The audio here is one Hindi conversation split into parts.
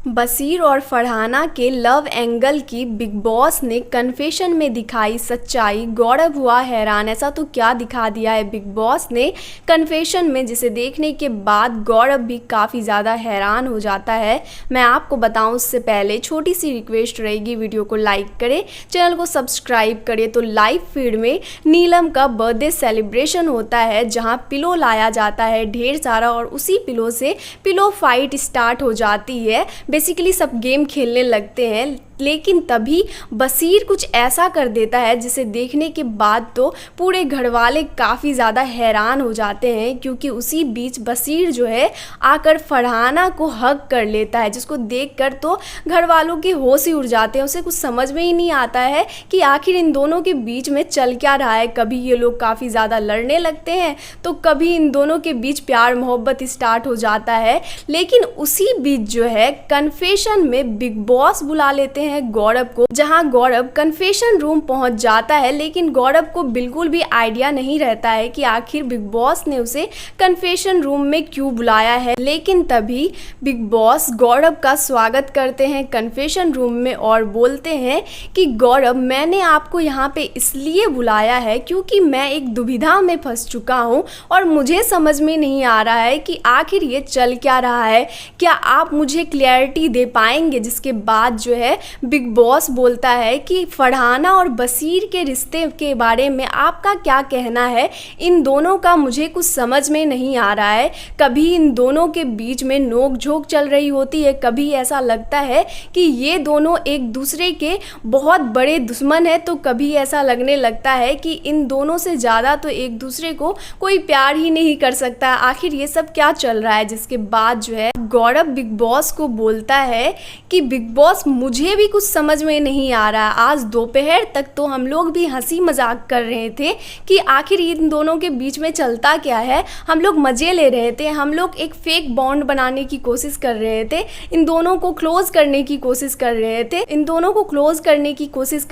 बसीर और फरहाना के लव एंगल की बिग बॉस ने कन्फेशन में दिखाई सच्चाई। गौरव हुआ हैरान, ऐसा तो क्या दिखा दिया है बिग बॉस ने कन्फेशन में, जिसे देखने के बाद गौरव भी काफ़ी ज़्यादा हैरान हो जाता है। मैं आपको बताऊं उससे पहले छोटी सी रिक्वेस्ट रहेगी, वीडियो को लाइक करें, चैनल को सब्सक्राइब करें। तो लाइव फीड में नीलम का बर्थडे सेलिब्रेशन होता है, जहाँ पिलो लाया जाता है ढेर सारा और उसी पिलो से पिलो फाइट स्टार्ट हो जाती है। बेसिकली सब गेम खेलने लगते हैं, लेकिन तभी बसीर कुछ ऐसा कर देता है जिसे देखने के बाद तो पूरे घर वाले काफ़ी ज़्यादा हैरान हो जाते हैं, क्योंकि उसी बीच बसीर जो है आकर फरहाना को हग कर लेता है, जिसको देखकर तो घर वालों के होश ही उड़ जाते हैं। उसे कुछ समझ में ही नहीं आता है कि आखिर इन दोनों के बीच में चल क्या रहा है। कभी ये लोग काफ़ी ज़्यादा लड़ने लगते हैं तो कभी इन दोनों के बीच प्यार मोहब्बत स्टार्ट हो जाता है। लेकिन उसी बीच जो है कन्फेशन में बिग बॉस बुला लेते हैं गौरव को, जहां गौरव कन्फेशन रूम पहुंच जाता है। लेकिन गौरव को बिल्कुल भी आइडिया नहीं रहता है कि आखिर बिग बॉस ने उसे कन्फेशन रूम में क्यों बुलाया है। लेकिन तभी बिग बॉस गौरव का स्वागत करते हैं कन्फेशन रूम में और बोलते हैं कि गौरव, मैंने आपको यहाँ पे इसलिए बुलाया है क्योंकि मैं एक दुविधा में फंस चुका हूँ और मुझे समझ में नहीं आ रहा है कि आखिर ये चल क्या रहा है। क्या आप मुझे क्लैरिटी दे पाएंगे? जिसके बाद जो है बिग बॉस बोलता है कि फरहाना और बसीर के रिश्ते के बारे में आपका क्या कहना है। इन दोनों का मुझे कुछ समझ में नहीं आ रहा है। कभी इन दोनों के बीच में नोक झोंक चल रही होती है, कभी ऐसा लगता है कि ये दोनों एक दूसरे के बहुत बड़े दुश्मन है, तो कभी ऐसा लगने लगता है कि इन दोनों से ज़्यादा तो एक दूसरे को कोई प्यार ही नहीं कर सकता। आखिर ये सब क्या चल रहा है। जिसके बाद जो है गौरव बिग बॉस को बोलता है कि बिग बॉस, मुझे भी कुछ समझ में नहीं आ रहा। आज दोपहर तक तो हम लोग भी हंसी मजाक कर रहे थे कि आखिर इन दोनों के बीच में चलता क्या है। हम लोग मज़े ले रहे थे, हम लोग एक फेक बॉन्ड बनाने की कोशिश कर रहे थे, इन दोनों को क्लोज करने की कोशिश कर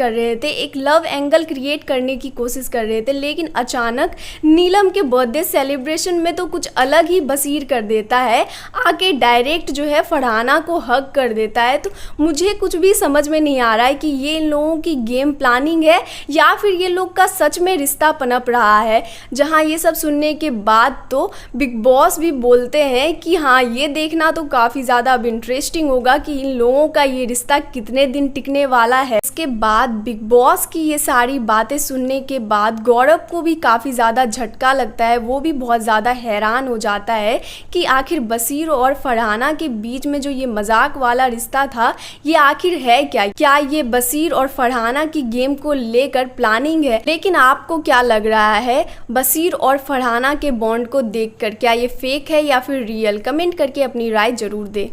रहे थे, एक लव एंगल क्रिएट करने की कोशिश कर रहे थे। लेकिन अचानक नीलम के बर्थडे सेलिब्रेशन में तो कुछ अलग ही बसीर कर देता है, आके डायरेक्ट जो है फरहाना को हग कर देता है। तो मुझे कुछ भी समझ में नहीं आ रहा है कि ये इन लोगों की गेम प्लानिंग है या फिर ये लोग का सच में रिश्ता पनप रहा है। जहां ये सब सुनने के बाद तो बिग बॉस भी बोलते हैं कि हाँ, ये देखना तो काफ़ी ज़्यादा अब इंटरेस्टिंग होगा कि इन लोगों का ये रिश्ता कितने दिन टिकने वाला है। इसके बाद बिग बॉस की ये सारी बातें सुनने के बाद गौरव को भी काफ़ी ज़्यादा झटका लगता है। वो भी बहुत ज़्यादा हैरान हो जाता है कि आखिर बसीर और फरहाना के बीच में जो ये मजाक वाला रिश्ता था, ये आखिर है क्या ये बसीर और फरहाना की गेम को लेकर प्लानिंग है। लेकिन आपको क्या लग रहा है बसीर और फरहाना के बॉन्ड को देखकर, क्या ये फेक है या फिर रियल? कमेंट करके अपनी राय जरूर दें।